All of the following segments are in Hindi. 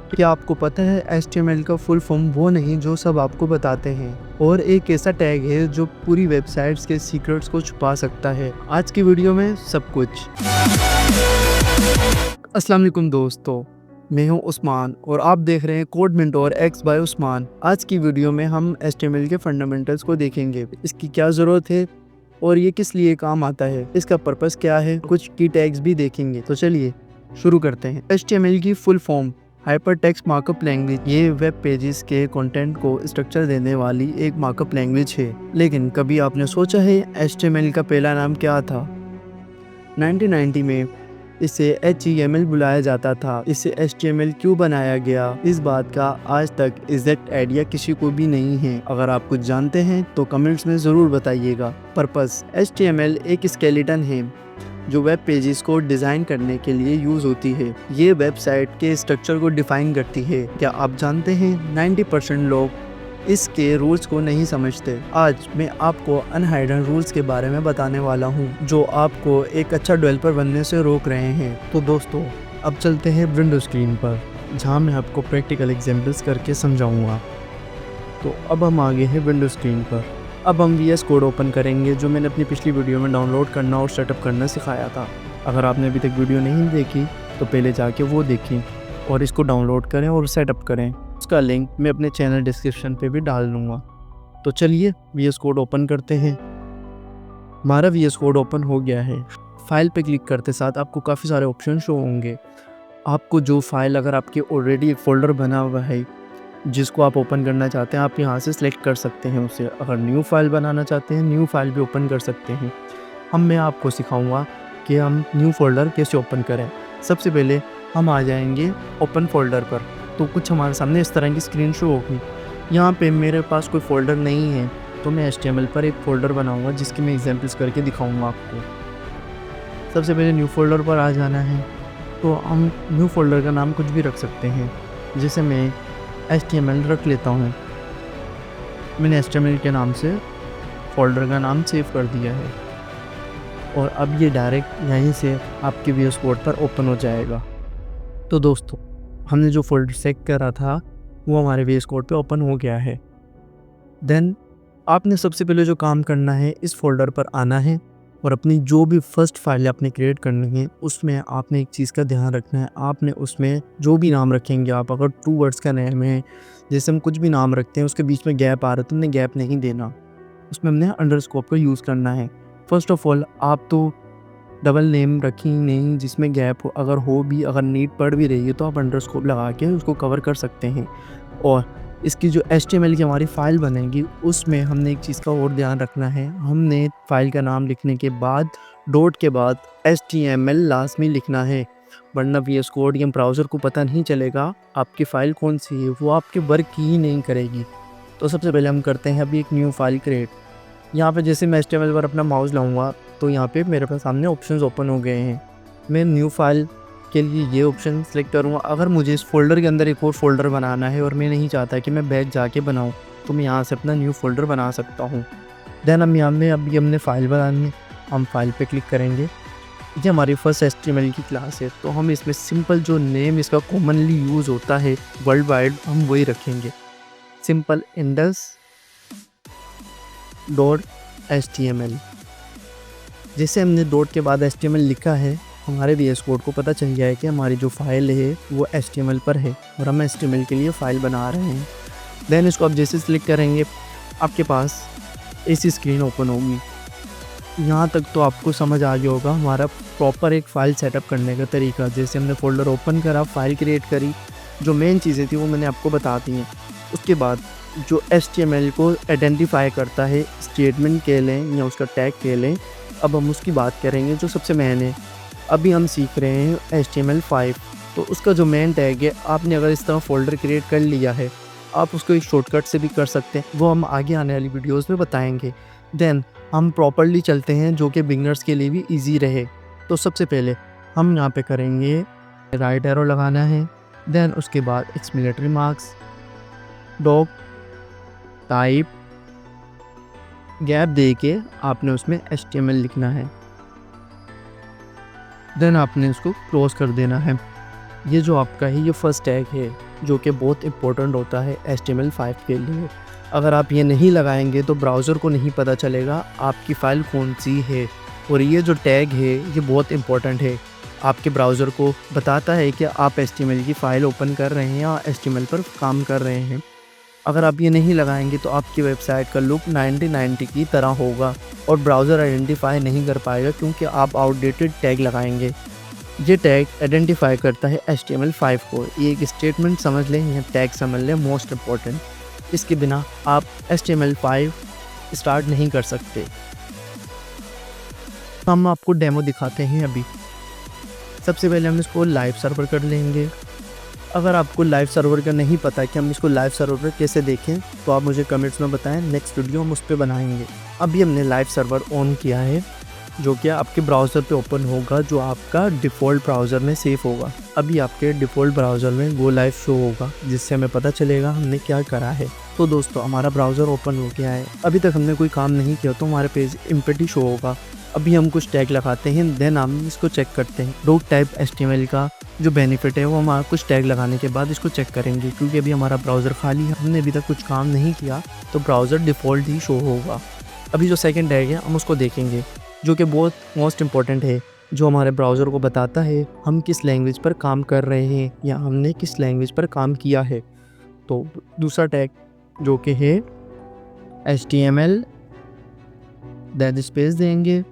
क्या आपको पता है HTML का फुल फॉर्म वो नहीं जो सब आपको बताते हैं, और एक ऐसा टैग है जो पूरी वेबसाइट्स के सीक्रेट्स को छुपा सकता है। आज की वीडियो में सब कुछ। अस्सलाम वालेकुम दोस्तों, मैं हूं उस्मान और आप देख रहे हैं code mentor X by Usman. आज की वीडियो में हम HTML के फंडामेंटल्स को देखेंगे, इसकी क्या ज़रूरत है और ये किस लिए काम आता है, इसका पर्पस क्या है, कुछ की टैग्स भी देखेंगे। तो चलिए शुरू करते हैं। HTML की full form hyper text markup language. ये वेब पेजेस के कंटेंट को स्ट्रक्चर देने वाली एक मार्कअप लैंग्वेज है। लेकिन कभी आपने सोचा है HTML का पहला नाम क्या था? 1990 में इसे HTML बुलाया जाता था। इसे HTML क्यों बनाया गया, इस बात का आज तक एग्जैक्ट आइडिया किसी को भी नहीं है। अगर आप कुछ जानते हैं तो कमेंट्स में ज़रूर बताइएगा। पर्पस: HTML एक स्केलेटन है जो वेब पेजेस को डिज़ाइन करने के लिए यूज़ होती है। ये वेबसाइट के स्ट्रक्चर को डिफ़ाइन करती है। क्या आप जानते हैं 90% लोग इसके रूल्स को नहीं समझते। आज मैं आपको अनहाइडन रूल्स के बारे में बताने वाला हूँ जो आपको एक अच्छा डेवलपर बनने से रोक रहे हैं। तो दोस्तों, अब चलते हैं विंडो स्क्रीन पर, जहाँ मैं आपको प्रैक्टिकल एग्जांपल्स करके समझाऊंगा। तो अब हम आगे हैं विंडो स्क्रीन पर। अब हम VS कोड ओपन करेंगे जो मैंने अपनी पिछली वीडियो में डाउनलोड करना और सेटअप करना सिखाया था। अगर आपने अभी तक वीडियो नहीं देखी तो पहले जाके वो देखी और इसको डाउनलोड करें और सेटअप करें। उसका लिंक मैं अपने चैनल डिस्क्रिप्शन पे भी डाल दूँगा। तो चलिए VS कोड ओपन करते हैं। हमारा VS कोड ओपन हो गया है। फाइल पे क्लिक करते साथ आपको काफ़ी सारे ऑप्शन शो होंगे। आपको जो फाइल, अगर आपके ऑलरेडी एक फ़ोल्डर बना हुआ है जिसको आप ओपन करना चाहते हैं, आप यहाँ से सिलेक्ट कर सकते हैं उसे। अगर न्यू फाइल बनाना चाहते हैं, न्यू फाइल भी ओपन कर सकते हैं। मैं आपको सिखाऊंगा कि हम न्यू फोल्डर कैसे ओपन करें। सबसे पहले हम आ जाएंगे ओपन फोल्डर पर। तो कुछ हमारे सामने इस तरह की स्क्रीन शो होगी। यहाँ पे मेरे पास कोई फ़ोल्डर नहीं है तो मैं HTML पर एक फ़ोल्डर बनाऊंगा जिसकी मैं एग्जांपल्स करके दिखाऊंगा आपको। सबसे पहले न्यू फोल्डर पर आ जाना है। तो हम न्यू फोल्डर का नाम कुछ भी रख सकते हैं, जैसे मैं HTML रख लेता हूँ। मैंने HTML के नाम से फ़ोल्डर का नाम सेव कर दिया है और अब ये डायरेक्ट यहीं से आपके VS कोड पर ओपन हो जाएगा। तो दोस्तों, हमने जो फोल्डर सेट करा था वो हमारे VS कोड पे ओपन हो गया है। देन आपने सबसे पहले जो काम करना है, इस फोल्डर पर आना है और अपनी जो भी फर्स्ट फाइल आपने क्रिएट करनी है उसमें आपने एक चीज़ का ध्यान रखना है। आपने उसमें जो भी नाम रखेंगे, आप अगर 2 वर्ड्स का नेम है, जैसे हम कुछ भी नाम रखते हैं उसके बीच में गैप आ रहा है तो हमने गैप नहीं देना, उसमें हमने अंडरस्कोर का यूज़ करना है। फर्स्ट ऑफ ऑल, आप तो डबल नेम रखी नहीं जिसमें गैप हो। अगर हो भी, अगर नीड पड़ भी रही है तो आप अंडरस्कोर लगा के उसको कवर कर सकते हैं। और इसकी जो HTML की हमारी फ़ाइल बनेगी उसमें हमने एक चीज़ का और ध्यान रखना है। हमने फ़ाइल का नाम लिखने के बाद डॉट के बाद HTML लास्ट में लिखना है, वरना VS कोड या ब्राउज़र को पता नहीं चलेगा आपकी फ़ाइल कौन सी है, वो आपके वर्क ही नहीं करेगी। तो सबसे पहले हम करते हैं अभी एक न्यू फाइल क्रिएट। यहाँ पे जैसे मैं HTML पर अपना माउस लाऊंगा तो यहाँ पे मेरे पास सामने ऑप्शंस ओपन हो गए हैं। मैं न्यू फाइल के लिए ये ऑप्शन सेलेक्ट करूँगा। अगर मुझे इस फोल्डर के अंदर एक और फोल्डर बनाना है और मैं नहीं चाहता कि मैं बैक जाके बनाऊँ, तो मैं यहाँ से अपना न्यू फोल्डर बना सकता हूँ। देन हम यहाँ में अभी हमने फ़ाइल बनानी है, हम फाइल पे क्लिक करेंगे। ये हमारी फर्स्ट HTML की क्लास है तो हम इसमें सिंपल जो नेम इसका कॉमनली यूज़ होता है वर्ल्ड वाइड, हम वही रखेंगे, सिंपल index.html। जैसे हमने डॉट के बाद HTML लिखा है, हमारे VS कोड को पता चल गया है कि हमारी जो फाइल है वो HTML पर है और हम HTML के लिए फ़ाइल बना रहे हैं। देन इसको आप जैसे क्लिक करेंगे आपके पास ऐसी स्क्रीन ओपन होगी। यहाँ तक तो आपको समझ आ गया होगा हमारा प्रॉपर एक फ़ाइल सेटअप करने का तरीका। जैसे हमने फ़ोल्डर ओपन करा, फाइल क्रिएट करी, जो मेन चीज़ें थी वो मैंने आपको बता दी हैं। उसके बाद जो HTML को आइडेंटिफाई करता है, स्टेटमेंट कह लें या उसका टैग कह लें, अब हम उसकी बात करेंगे जो सबसे मेन है। अभी हम सीख रहे हैं HTML5, तो उसका जो मेन टैग है, आपने अगर इस तरह फ़ोल्डर क्रिएट कर लिया है, आप उसको एक शॉर्टकट से भी कर सकते हैं, वो हम आगे आने वाली वीडियोज़ में बताएंगे। देन हम प्रॉपर्ली चलते हैं जो कि बिगनर्स के लिए भी ईजी रहे। तो सबसे पहले हम यहाँ पे करेंगे राइट एरो लगाना है। देन उसके बाद exclamatory marks, dog type, gap दे के आपने उसमें HTML लिखना है। देन आपने उसको क्लोज कर देना है। ये जो आपका है ये फर्स्ट टैग है। जो कि बहुत इम्पोर्टेंट होता है HTML5 के लिए। अगर आप ये नहीं लगाएंगे तो ब्राउज़र को नहीं पता चलेगा आपकी फ़ाइल कौन सी है। और ये जो टैग है ये बहुत इम्पोर्टेंट है, आपके ब्राउज़र को बताता है कि आप HTML की फ़ाइल ओपन कर रहे हैं या HTML पर काम कर रहे हैं। अगर आप ये नहीं लगाएंगे तो आपकी वेबसाइट का लुक 1990 की तरह होगा और ब्राउज़र आइडेंटिफाई नहीं कर पाएगा, क्योंकि आप आउटडेटेड टैग लगाएंगे। ये टैग आइडेंटिफाई करता है HTML5 को। ये एक स्टेटमेंट समझ लें या टैग समझ लें, मोस्ट इम्पॉर्टेंट। इसके बिना आप HTML5 स्टार्ट नहीं कर सकते। हम आपको डेमो दिखाते हैं अभी। सबसे पहले हम इसको लाइव सर्वर कर लेंगे। अगर आपको लाइव सर्वर का नहीं पता कि हम इसको लाइव सर्वर पर कैसे देखें तो आप मुझे कमेंट्स में बताएं, नेक्स्ट वीडियो हम उस पर बनाएंगे। अभी हमने लाइव सर्वर ऑन किया है, जो कि आपके ब्राउज़र पे ओपन होगा, जो आपका डिफ़ॉल्ट ब्राउज़र में सेव होगा। अभी आपके डिफ़ॉल्ट ब्राउज़र में गो लाइव शो होगा, जिससे हमें पता चलेगा हमने क्या करा है। तो दोस्तों, हमारा ब्राउज़र ओपन हो गया है। अभी तक हमने कोई काम नहीं किया तो हमारे पेज एम्प्टी शो होगा। अभी हम कुछ टैग लगाते हैं, देन हम इसको चेक करते हैं। डॉक टाइप HTML का जो बेनिफिट है वो हम कुछ टैग लगाने के बाद इसको चेक करेंगे, क्योंकि अभी हमारा ब्राउज़र खाली है, हमने अभी तक कुछ काम नहीं किया, तो ब्राउज़र डिफ़ॉल्ट ही शो होगा। अभी जो सेकंड टैग है हम उसको देखेंगे, जो कि बहुत मोस्ट इम्पॉर्टेंट है, जो हमारे ब्राउज़र को बताता है हम किस लैंग्वेज पर काम कर रहे हैं या हमने किस लैंग्वेज पर काम किया है। तो दूसरा टैग जो कि है HTML, दैट स्पेस देंगे,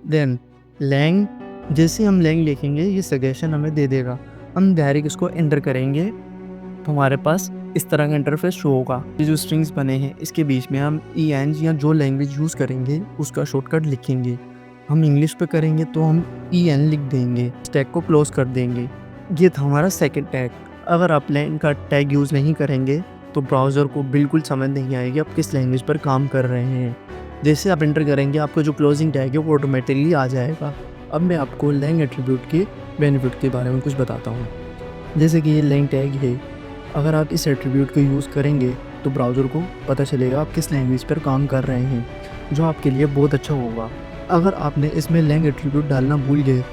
देन लैंग। जैसे हम लैंग लिखेंगे ये सजेशन हमें दे देगा। हम डायरेक्ट इसको एंटर करेंगे तो हमारे पास इस तरह का इंटरफेस शो होगा। ये जो स्ट्रिंग्स बने हैं इसके बीच में हम EN या जो लैंग्वेज यूज़ करेंगे उसका शॉर्टकट लिखेंगे। हम इंग्लिश पे करेंगे तो हम EN लिख देंगे, टैग को क्लोज कर देंगे। ये था हमारा सेकंड टैग। अगर आप लैंग का टैग यूज़ नहीं करेंगे तो ब्राउज़र को बिल्कुल समझ नहीं आएगी आप किस लैंग्वेज पर काम कर रहे हैं। जैसे आप एंटर करेंगे आपको जो क्लोजिंग टैग है वो ऑटोमेटिकली आ जाएगा। अब मैं आपको लैंग एट्रीब्यूट के बेनिफिट के बारे में कुछ बताता हूँ। जैसे कि ये लैंग टैग है, अगर आप इस एट्रीब्यूट को यूज़ करेंगे तो ब्राउज़र को पता चलेगा आप किस लैंग्वेज पर काम कर रहे हैं, जो आपके लिए बहुत अच्छा होगा। अगर आपने इसमें लैंग एट्रीब्यूट डालना भूल गए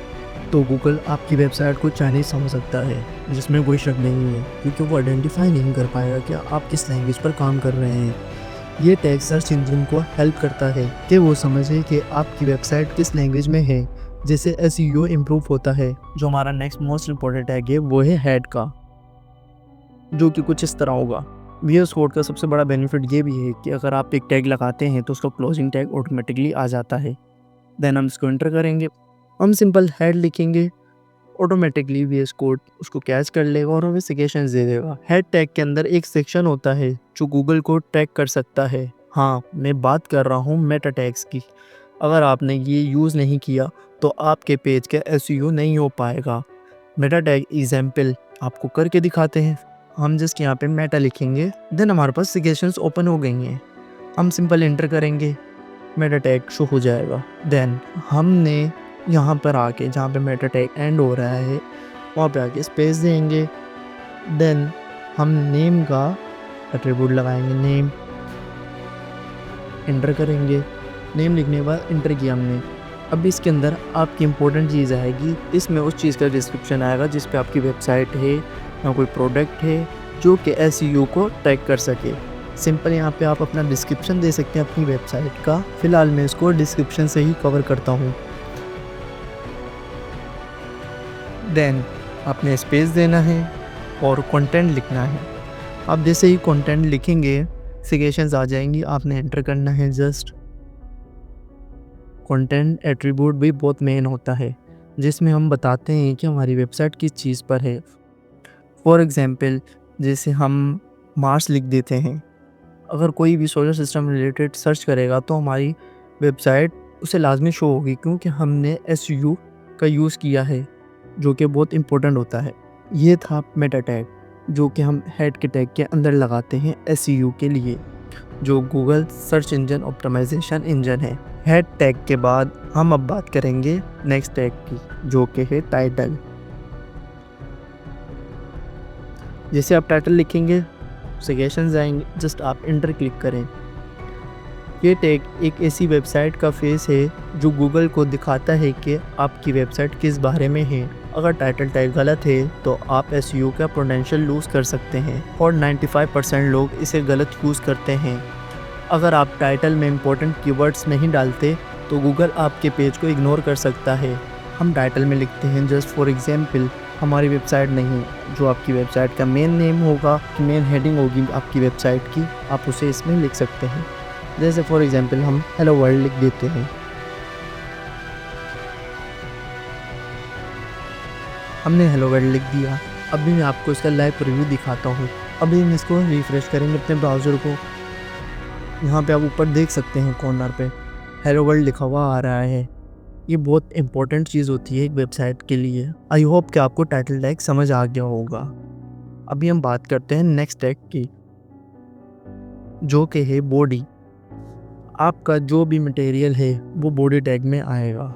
तो गूगल आपकी वेबसाइट को चाइनीज़ समझ सकता है, जिसमें कोई शक नहीं है, क्योंकि वो आइडेंटिफाई नहीं कर पाएगा कि आप किस लैंग्वेज पर काम कर रहे हैं। ये टैग सर्च इंजन को हेल्प करता है कि वो समझे कि आपकी वेबसाइट किस लैंग्वेज में है, जिससे SEO इम्प्रूव होता है। जो हमारा नेक्स्ट मोस्ट इम्पॉर्टेंट टैग है वो है हेड का, जो कि कुछ इस तरह होगा। VS कोड का सबसे बड़ा बेनिफिट ये भी है कि अगर आप एक टैग लगाते हैं तो उसका क्लोजिंग टैग ऑटोमेटिकली आ जाता है। देन हम इसको एंटर करेंगे, हम सिंपल हेड लिखेंगे, ऑटोमेटिकली VS कोड उसको कैच कर लेगा और हमें सजेशंस दे देगा। हेड टैग के अंदर एक सेक्शन होता है जो गूगल को ट्रैक कर सकता है। हाँ, मैं बात कर रहा हूँ मेटा टैग्स की। अगर आपने ये यूज़ नहीं किया तो आपके पेज का SEO नहीं हो पाएगा। मेटा टैग एग्जाम्पल आपको करके दिखाते हैं। हम जस्ट यहाँ पे मेटा लिखेंगे, देन हमारे पास सजेशंस ओपन हो गई हैं। हम सिंपल एंटर करेंगे, मेटा टैग शो हो जाएगा। देन हमने यहाँ पर आके जहाँ पे मेटा टैग एंड हो रहा है वहाँ पे आके स्पेस देंगे। देन हम नेम का एट्रीब्यूट लगाएंगे, नेम एंटर करेंगे। नेम लिखने के बाद एंटर किया हमने। अब इसके अंदर आपकी इम्पोर्टेंट चीज़ आएगी, इसमें उस चीज़ का डिस्क्रिप्शन आएगा जिस पे आपकी वेबसाइट है या कोई प्रोडक्ट है जो कि SEO को ट्रैक कर सके। सिंपल यहाँ पे आप अपना डिस्क्रिप्शन दे सकते हैं अपनी वेबसाइट का। फ़िलहाल मैं इसको डिस्क्रिप्शन से ही कवर करता हूँ। देन आपने स्पेस देना है और कंटेंट लिखना है। आप जैसे ही कंटेंट लिखेंगे सजेशंस आ जाएंगी, आपने एंटर करना है जस्ट। कंटेंट एट्रीब्यूट भी बहुत मेन होता है, जिसमें हम बताते हैं कि हमारी वेबसाइट किस चीज़ पर है। फॉर एग्ज़ाम्पल जैसे हम मार्स लिख देते हैं, अगर कोई भी सोलर सिस्टम रिलेटेड सर्च करेगा तो हमारी वेबसाइट उसे लाजमी शो होगी, क्योंकि हमने SEO का यूज़ किया है, जो कि बहुत इंपॉर्टेंट होता है। ये था मेटा टैग, जो कि हम हेड के टैग के अंदर लगाते हैं SEO के लिए, जो Google search engine optimisation engine है। हेड टैग के बाद हम अब बात करेंगे नेक्स्ट टैग की, जो कि है टाइटल। जैसे आप टाइटल लिखेंगे सजेशंस आएंगे, जस्ट आप एंटर क्लिक करें। ये टैग एक ऐसी वेबसाइट का फेस है जो गूगल को दिखाता है कि आपकी वेबसाइट किस बारे में है। अगर टाइटल टैग गलत है तो आप एसईओ का पोटेंशियल लूज़ कर सकते हैं और 95% लोग इसे गलत यूज़ करते हैं। अगर आप टाइटल में इंपॉर्टेंट कीवर्ड्स नहीं डालते तो गूगल आपके पेज को इग्नोर कर सकता है। हम टाइटल में लिखते हैं जस्ट फॉर एग्जांपल हमारी वेबसाइट नहीं, जो आपकी वेबसाइट का मेन नेम होगा, मेन हेडिंग होगी आपकी वेबसाइट की, आप उसे इसमें लिख सकते हैं। जैसे फॉर एग्जांपल हम हेलो वर्ल्ड लिख देते हैं। हमने हेलो वर्ल्ड लिख दिया। अभी मैं आपको इसका लाइव प्रीव्यू दिखाता हूँ। अभी हम इसको रिफ्रेश करेंगे अपने ब्राउज़र को। यहाँ पे आप ऊपर देख सकते हैं कॉर्नर पे हेलो वर्ल्ड लिखा हुआ आ रहा है। ये बहुत इंपॉर्टेंट चीज़ होती है एक वेबसाइट के लिए। आई होप कि आपको टाइटल टैग समझ आ गया होगा। अभी हम बात करते हैं नेक्स्ट टैग की, जो कि है बॉडी। आपका जो भी मटेरियल है वो बॉडी टैग में आएगा।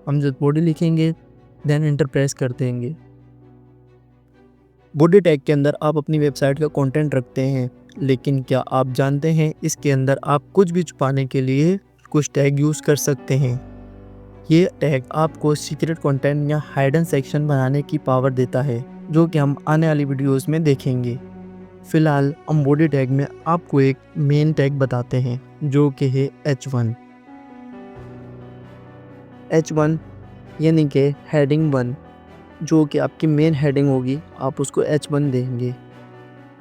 हम जब बॉडी लिखेंगे देन एंटर प्रेस कर देंगे। बॉडी टैग के अंदर आप अपनी वेबसाइट का कंटेंट रखते हैं, लेकिन क्या आप जानते हैं इसके अंदर आप कुछ भी छुपाने के लिए कुछ टैग यूज़ कर सकते हैं। ये टैग आपको सीक्रेट कंटेंट या हाइडन सेक्शन बनाने की पावर देता है, जो कि हम आने वाली वीडियोस में देखेंगे। फिलहाल हम बॉडी टैग में आपको एक मेन टैग बताते हैं, जो कि है H1। H1 यानी कि हेडिंग 1, जो कि आपकी मेन हेडिंग होगी, आप उसको H1 देंगे।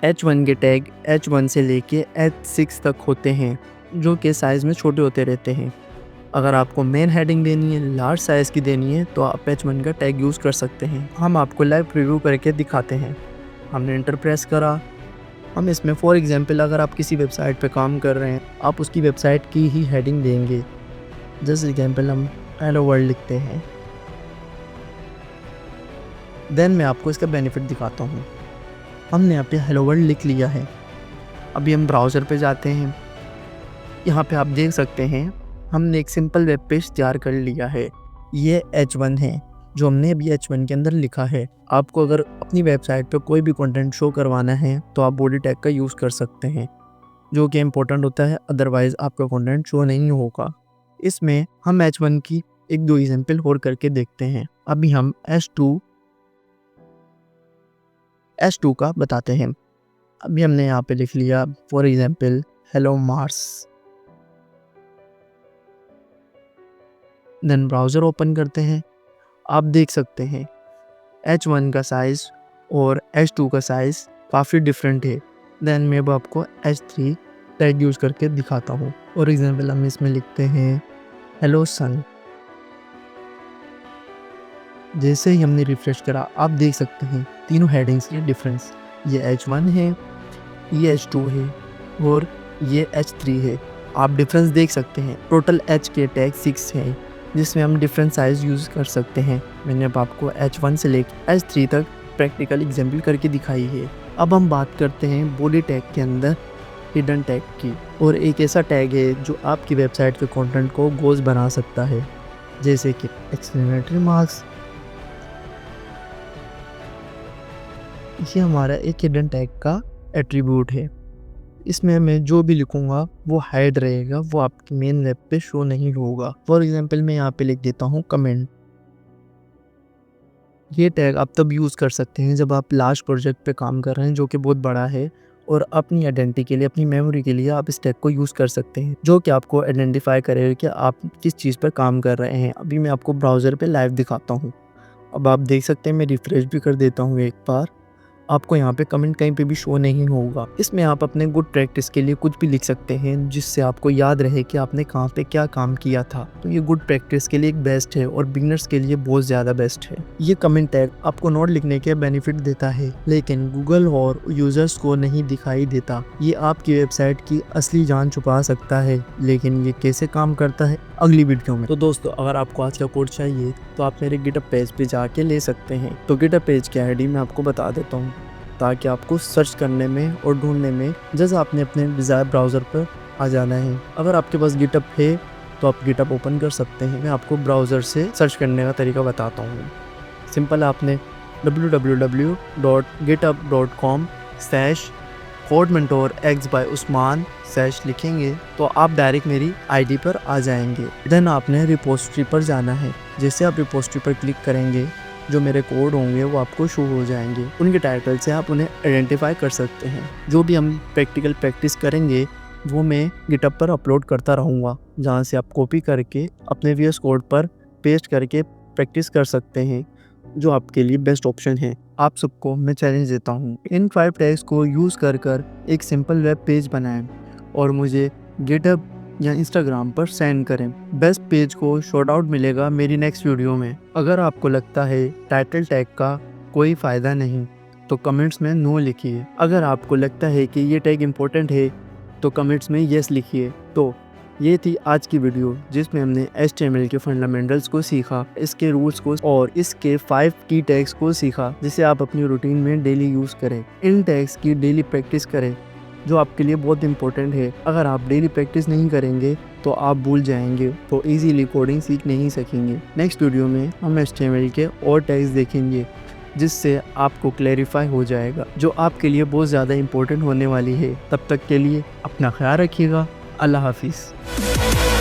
H1 के टैग H1 से लेके H6 तक होते हैं, जो कि साइज़ में छोटे होते रहते हैं। अगर आपको मेन हेडिंग देनी है, लार्ज साइज़ की देनी है, तो आप H1 का टैग यूज़ कर सकते हैं। हम आपको लाइव प्रीव्यू करके दिखाते हैं। हमने एंटर प्रेस करा। हम इसमें फॉर एग्जांपल अगर आप किसी वेबसाइट पे काम कर रहे हैं, आप उसकी वेबसाइट की ही हेडिंग देंगे। जस्ट एग्जांपल हम हेलो वर्ल्ड लिखते हैं। देन मैं आपको इसका बेनिफिट दिखाता हूँ। हमने यहाँ पे हेलो वर्ल्ड लिख लिया है। अभी हम ब्राउज़र पे जाते हैं। यहाँ पे आप देख सकते हैं हमने एक सिंपल वेब पेज तैयार कर लिया है। ये H1 है जो हमने अभी H1 के अंदर लिखा है। आपको अगर अपनी वेबसाइट पे कोई भी कंटेंट शो करवाना है तो आप बॉडी टैग का यूज़ कर सकते हैं, जो कि इम्पोर्टेंट होता है, अदरवाइज़ आपका कंटेंट शो नहीं होगा। इसमें हम H1 की एक दो एग्जांपल और करके देखते हैं। अभी हम H2 का बताते हैं। अभी हमने यहाँ पे लिख लिया for example hello Mars. Then browser open करते हैं। आप देख सकते हैं H1 का साइज़ और H2 का साइज़ काफ़ी डिफरेंट है। देन मैं अब आपको H3 टैग यूज़ करके दिखाता हूँ। फॉर एग्जांपल हम इसमें लिखते हैं हेलो सन। जैसे ही हमने रिफ्रेश करा आप देख सकते हैं तीनों हेडिंग्स के डिफरेंस। ये H1 है, ये H2 है और ये H3 है। आप डिफरेंस देख सकते हैं। टोटल H के टैग 6 हैं, जिसमें हम डिफरेंट साइज़ यूज़ कर सकते हैं। मैंने अब आपको H1 से लेकर H3 तक प्रैक्टिकल एग्जाम्पल करके दिखाई है। अब हम बात करते हैं बॉडी टैग के अंदर हिडन टैग की। और एक ऐसा टैग है जो आपकी वेबसाइट के कंटेंट को गोज़ बना सकता है, जैसे कि एक्सक्लेमेटरी मार्क्स। ये हमारा एक हिडन टैग का एट्रीब्यूट है। इसमें मैं जो भी लिखूंगा वो हाइड रहेगा, वो आपकी मेन वेब पे शो नहीं होगा। फॉर एग्जांपल मैं यहाँ पे लिख देता हूँ कमेंट। ये टैग आप तब यूज़ कर सकते हैं जब आप लार्ज प्रोजेक्ट पे काम कर रहे हैं, जो कि बहुत बड़ा है, और अपनी आइडेंटिटी के लिए, अपनी मेमोरी के लिए आप इस टैग को यूज़ कर सकते हैं, जो कि आपको आइडेंटिफाई करेगा कि आप किस चीज़ पर काम कर रहे हैं। अभी मैं आपको ब्राउज़र पे लाइव दिखाता हूँ। अब आप देख सकते हैं, मैं रिफ्रेश भी कर देता हूँ एक बार। आपको यहाँ पे कमेंट कहीं पे भी शो नहीं होगा। इसमें आप अपने गुड प्रैक्टिस के लिए कुछ भी लिख सकते हैं, जिससे आपको याद रहे कि आपने कहाँ पे क्या काम किया था। तो ये गुड प्रैक्टिस के लिए एक बेस्ट है और बिगनर्स के लिए बहुत ज़्यादा बेस्ट है। ये कमेंट टैग आपको नोट लिखने के बेनिफिट देता है, लेकिन गूगल और यूजर्स को नहीं दिखाई देता। ये आपकी वेबसाइट की असली जान छुपा सकता है, लेकिन ये कैसे काम करता है अगली वीडियो में। तो दोस्तों, अगर आपको आज का कोड चाहिए तो आप मेरे गिटहब पेज पे जाके ले सकते हैं। तो गिटहब पेज की आईडी मैं आपको बता देता हूँ, ताकि आपको सर्च करने में और ढूंढने में जैसे आपने अपने डिज़ायर ब्राउज़र पर आ जाना है। अगर आपके पास गिटहब है तो आप गिटहब ओपन कर सकते हैं। मैं आपको ब्राउज़र से सर्च करने का तरीका बताता हूँ। सिंपल, आपने www.github.com/CodeMentorXByUsman/ लिखेंगे तो आप डायरेक्ट मेरी आईडी पर आ जाएंगे। देन आपने रिपोजिटरी पर जाना है। जैसे आप रिपोजिटरी पर क्लिक करेंगे जो मेरे कोड होंगे वो आपको शो हो जाएंगे। उनके टाइटल से आप उन्हें आइडेंटिफाई कर सकते हैं। जो भी हम प्रैक्टिकल प्रैक्टिस करेंगे वो मैं गिटहब पर अपलोड करता रहूँगा, जहाँ से आप कॉपी करके अपने VS कोड पर पेस्ट करके प्रैक्टिस कर सकते हैं, जो आपके लिए बेस्ट ऑप्शन है। आप सबको मैं चैलेंज देता हूँ, इन 5 टैग्स को यूज़ कर एक सिंपल वेब पेज बनाएं और मुझे गिटहब या इंस्टाग्राम पर सेंड करें। बेस्ट पेज को शॉर्ट आउट मिलेगा मेरी नेक्स्ट वीडियो में। अगर आपको लगता है टाइटल टैग का कोई फ़ायदा नहीं तो कमेंट्स में नो लिखिए। अगर आपको लगता है कि ये टैग इम्पोर्टेंट है तो कमेंट्स में येस लिखिए। तो ये थी आज की वीडियो जिसमें हमने HTML के फंडामेंटल्स को सीखा, इसके रूल्स को और इसके 5 की टैग्स को सीखा जिसे आप अपनी रूटीन में डेली यूज़ करें। इन टैग्स की डेली प्रैक्टिस करें जो आपके लिए बहुत इंपॉर्टेंट है। अगर आप डेली प्रैक्टिस नहीं करेंगे तो आप भूल जाएंगे, तो इजीली कोडिंग सीख नहीं सकेंगे। नेक्स्ट वीडियो में हम HTML के और टैग्स देखेंगे जिससे आपको क्लैरिफाई हो जाएगा, जो आपके लिए बहुत ज़्यादा इंपॉर्टेंट होने वाली है। तब तक के लिए अपना ख्याल रखिएगा। अल्लाह हाफिज़।